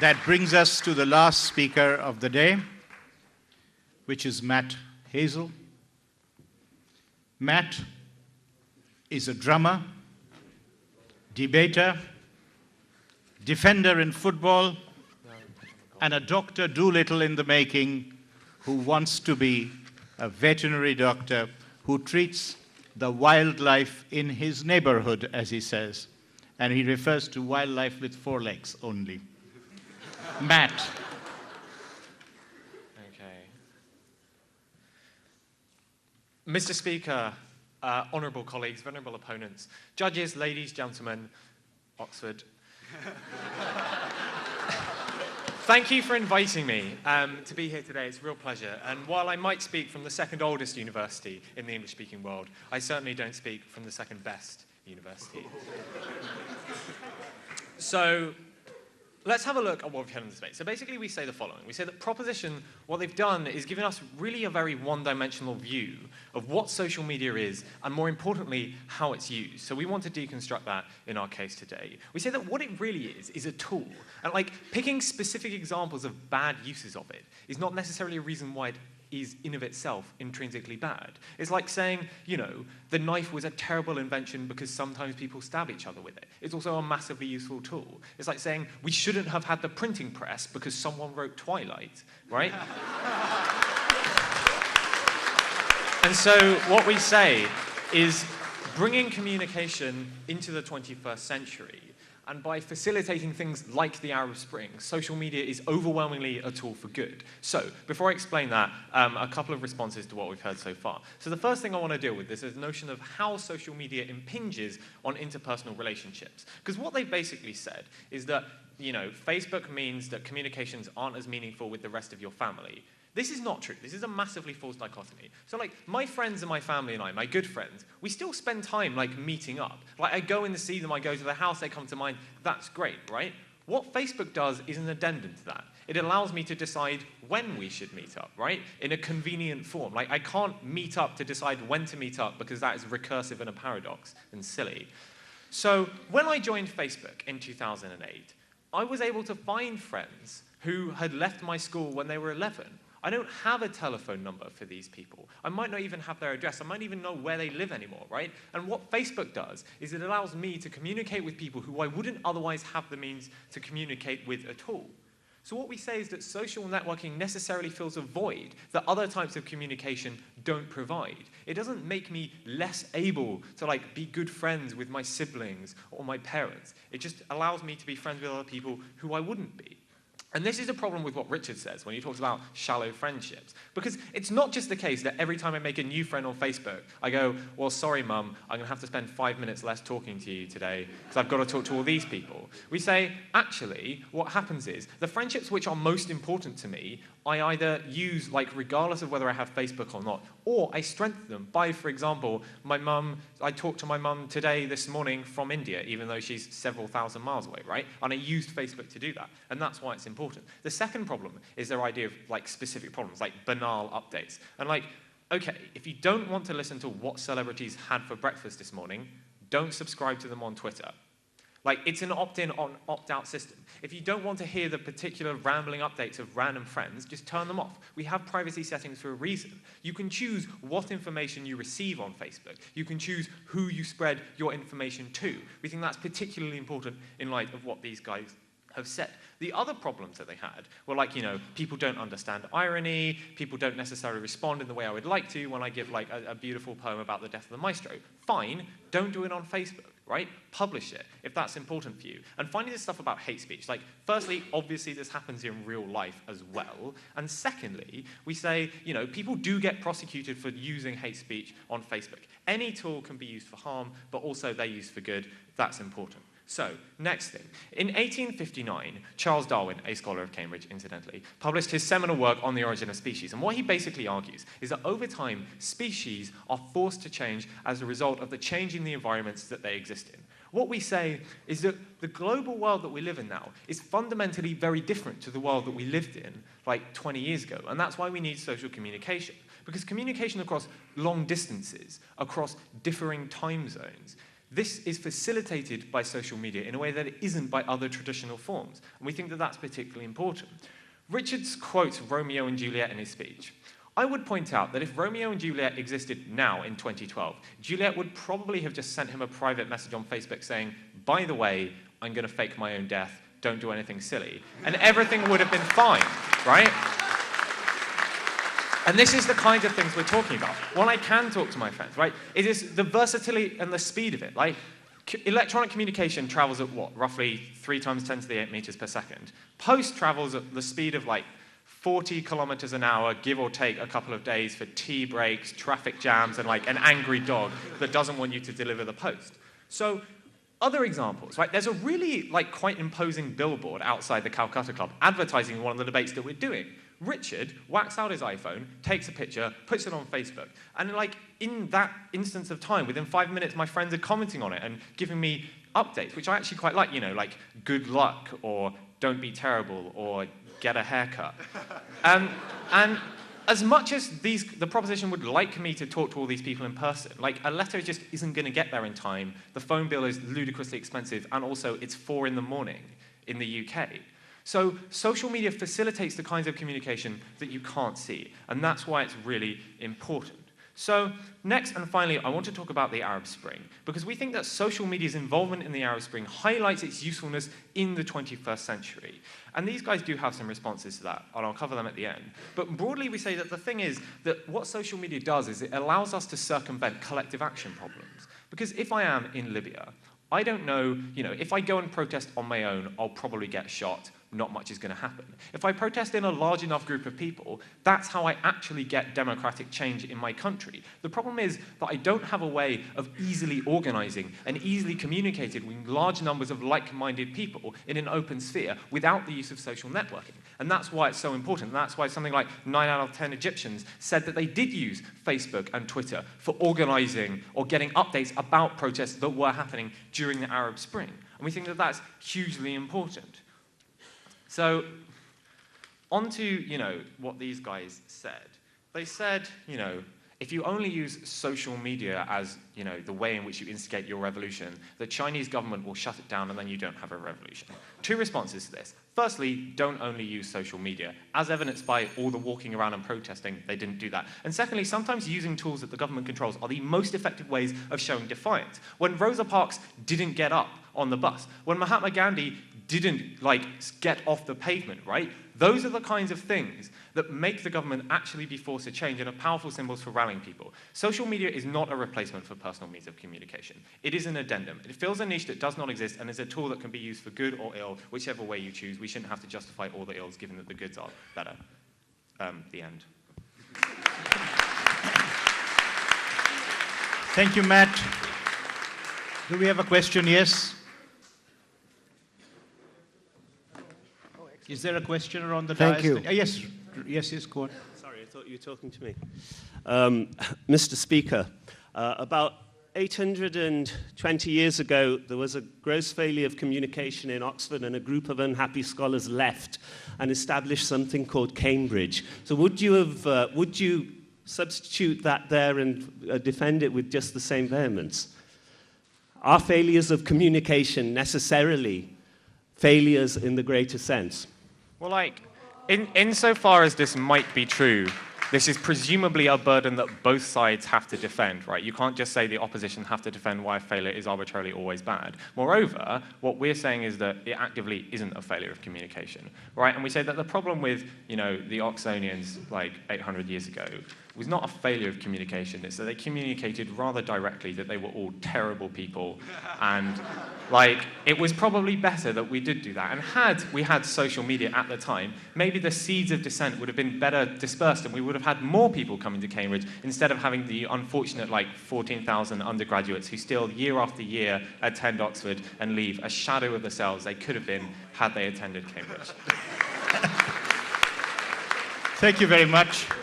That brings us to the last speaker of the day, which is Matt Hazell. Matt is a drummer, debater, defender in football, and a Dr. Dolittle in the making who wants to be a veterinary doctor who treats the wildlife in his neighborhood, as he says. And he refers to wildlife with 4 legs only. Matt. Okay. Mr. Speaker, honourable colleagues, venerable opponents, judges, ladies, gentlemen, Oxford. Thank you for inviting me to be here today. It's a real pleasure. And while I might speak from the second oldest university in the English-speaking world, I certainly don't speak from the second best university. So let's have a look at what we've had in this debate. So basically we say the following. We say that proposition, what they've done is given us really a very one-dimensional view of what social media is, and more importantly, how it's used. So we want to deconstruct that in our case today. We say that what it really is a tool. And like picking specific examples of bad uses of it is not necessarily a reason why it is in of itself intrinsically bad. It's like saying, you know, the knife was a terrible invention because sometimes people stab each other with it. It's also a massively useful tool. It's like saying we shouldn't have had the printing press because someone wrote Twilight, right? And so what we say is bringing communication into the 21st century, and by facilitating things like the Arab Spring, social media is overwhelmingly a tool for good. So, before I explain that, a couple of responses to what we've heard so far. So the first thing I want to deal with is this notion of how social media impinges on interpersonal relationships. Because what they've basically said is that, you know, Facebook means that communications aren't as meaningful with the rest of your family. This is not true. This is a massively false dichotomy. So like my friends and my family and I, my good friends, we still spend time like meeting up. Like I go in to see them, I go to their house, they come to mine. That's great, right? What Facebook does is an addendum to that. It allows me to decide when we should meet up, right? In a convenient form. Like I can't meet up to decide when to meet up because that is recursive and a paradox and silly. So when I joined Facebook in 2008, I was able to find friends who had left my school when they were 11. I don't have a telephone number for these people. I might not even have their address. I might even know where they live anymore, right? And what Facebook does is it allows me to communicate with people who I wouldn't otherwise have the means to communicate with at all. So what we say is that social networking necessarily fills a void that other types of communication don't provide. It doesn't make me less able to like be good friends with my siblings or my parents. It just allows me to be friends with other people who I wouldn't be. And this is a problem with what Richard says when he talks about shallow friendships. Because it's not just the case that every time I make a new friend on Facebook, I go, well, sorry, Mum, I'm going to have to spend 5 minutes less talking to you today because I've got to talk to all these people. We say, actually, what happens is the friendships which are most important to me, I either use, like, regardless of whether I have Facebook or not, or I strengthen them by, for example, my mum, I talked to my mum today, this morning, from India, even though she's several thousand miles away, right? And I used Facebook to do that, and that's why it's important. The second problem is their idea of, like, specific problems, like banal updates. And, like, okay, if you don't want to listen to what celebrities had for breakfast this morning, don't subscribe to them on Twitter. Like, it's an opt-in, opt-out system. If you don't want to hear the particular rambling updates of random friends, just turn them off. We have privacy settings for a reason. You can choose what information you receive on Facebook. You can choose who you spread your information to. We think that's particularly important in light of what these guys have said. The other problems that they had were like, you know, people don't understand irony, people don't necessarily respond in the way I would like to when I give like a beautiful poem about the death of the maestro. Fine, don't do it on Facebook, right? Publish it if that's important for you. And finally, this stuff about hate speech. Like, firstly, obviously this happens in real life as well. And secondly, we say, you know, people do get prosecuted for using hate speech on Facebook. Any tool can be used for harm, but also they're used for good. That's important. So, next thing. In 1859, Charles Darwin, a scholar of Cambridge, incidentally, published his seminal work on the origin of species. And what he basically argues is that over time, species are forced to change as a result of the change in the environments that they exist in. What we say is that the global world that we live in now is fundamentally very different to the world that we lived in like 20 years ago. And that's why we need social communication. Because communication across long distances, across differing time zones, this is facilitated by social media in a way that it isn't by other traditional forms. And we think that that's particularly important. Richards quotes Romeo and Juliet in his speech. I would point out that if Romeo and Juliet existed now in 2012, Juliet would probably have just sent him a private message on Facebook saying, by the way, I'm going to fake my own death, don't do anything silly. And everything would have been fine, right? And this is the kind of things we're talking about. When I can talk to my friends, right, it is the versatility and the speed of it. Like, electronic communication travels at what? Roughly 3 times 10 to the 8 meters per second. Post travels at the speed of like 40 kilometers an hour, give or take a couple of days for tea breaks, traffic jams, and like an angry dog that doesn't want you to deliver the post. So other examples, right? There's a really like quite imposing billboard outside the Calcutta Club advertising one of the debates that we're doing. Richard whacks out his iPhone, takes a picture, puts it on Facebook. And like in that instance of time, within 5 minutes, my friends are commenting on it and giving me updates, which I actually quite like, you know, like good luck or don't be terrible or get a haircut. And as much as the proposition would like me to talk to all these people in person, like a letter just isn't going to get there in time. The phone bill is ludicrously expensive, and also it's 4 in the morning in the UK. So social media facilitates the kinds of communication that you can't see, and that's why it's really important. So next and finally, I want to talk about the Arab Spring, because we think that social media's involvement in the Arab Spring highlights its usefulness in the 21st century. And these guys do have some responses to that, and I'll cover them at the end. But broadly, we say that the thing is that what social media does is it allows us to circumvent collective action problems. Because if I am in Libya, I don't know, you know, if I go and protest on my own, I'll probably get shot. Not much is going to happen. If I protest in a large enough group of people, that's how I actually get democratic change in my country. The problem is that I don't have a way of easily organizing and easily communicating with large numbers of like-minded people in an open sphere without the use of social networking. And that's why it's so important. And that's why something like 9 out of 10 Egyptians said that they did use Facebook and Twitter for organizing or getting updates about protests that were happening during the Arab Spring. And we think that that's hugely important. So, on to, you know, what these guys said. They said, you know, if you only use social media as, you know, the way in which you instigate your revolution, the Chinese government will shut it down and then you don't have a revolution. 2 responses to this. Firstly, don't only use social media. As evidenced by all the walking around and protesting, they didn't do that. And secondly, sometimes using tools that the government controls are the most effective ways of showing defiance. When Rosa Parks didn't get up on the bus, when Mahatma Gandhi didn't, like, get off the pavement, right? Those are the kinds of things that make the government actually be forced to change and are powerful symbols for rallying people. Social media is not a replacement for personal means of communication. It is an addendum. It fills a niche that does not exist and is a tool that can be used for good or ill, whichever way you choose. We shouldn't have to justify all the ills, given that the goods are better. The end. Thank you, Matt. Do we have a question? Yes? Is there a questioner on the Thank dais? you. Yes, go on. Sorry, I thought you were talking to me. Mr. Speaker, about 820 years ago, there was a gross failure of communication in Oxford, and a group of unhappy scholars left and established something called Cambridge. So would you substitute that there and defend it with just the same vehemence? Are failures of communication necessarily failures in the greater sense? Well, like, insofar as this might be true, this is presumably a burden that both sides have to defend, right? You can't just say the opposition have to defend why failure is arbitrarily always bad. Moreover, what we're saying is that it actively isn't a failure of communication, right? And we say that the problem with, you know, the Oxonians, like 800 years ago, was not a failure of communication. It's that they communicated rather directly that they were all terrible people. And, like, it was probably better that we did do that. And had we had social media at the time, maybe the seeds of dissent would have been better dispersed and we would have had more people coming to Cambridge instead of having the unfortunate, like, 14,000 undergraduates who still, year after year, attend Oxford and leave a shadow of themselves they could have been had they attended Cambridge. Thank you very much.